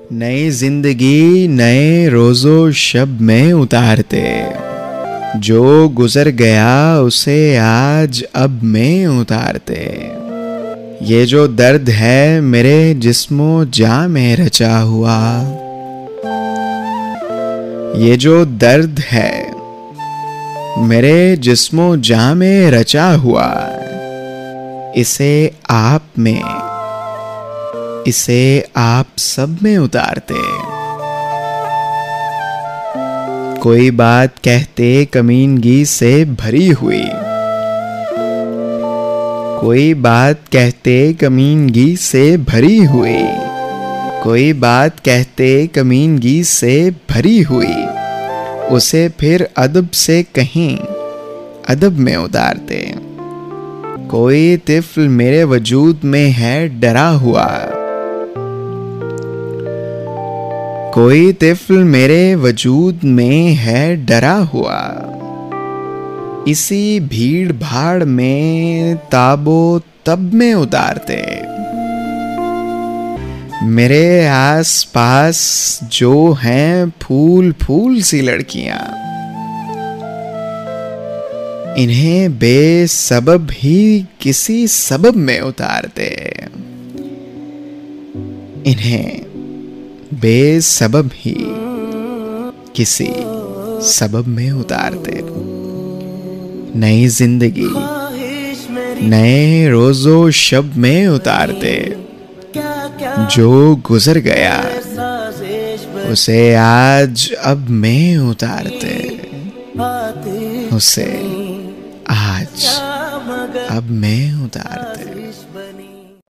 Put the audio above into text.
नई जिंदगी नए रोजो शब में उतारते, जो गुजर गया उसे आज अब में उतारते। ये जो दर्द है मेरे जिस्मो जां में रचा हुआ, ये जो दर्द है मेरे जिस्मो जां में रचा हुआ, इसे आप सब में उतारते। कोई बात कहते कमीनगी से भरी हुई, कोई बात कहते कमीनगी से भरी हुई, कोई बात कहते कमीनगी से भरी हुई, उसे फिर अदब से कहीं अदब में उतारते। कोई तिफ्ल मेरे वजूद में है डरा हुआ, कोई तिफ्ल मेरे वजूद में है डरा हुआ, इसी भीड़ भाड़ में ताबो तब में उतारते। मेरे आस पास जो हैं फूल फूल सी लड़कियां, इन्हें बेसबब ही किसी सबब में उतारते। इन्हें बेसबब ही किसी सबब में उतारते। नई जिंदगी नए रोजो शब में उतारते, जो गुजर गया उसे आज अब में उतारते, उसे आज अब में उतारते।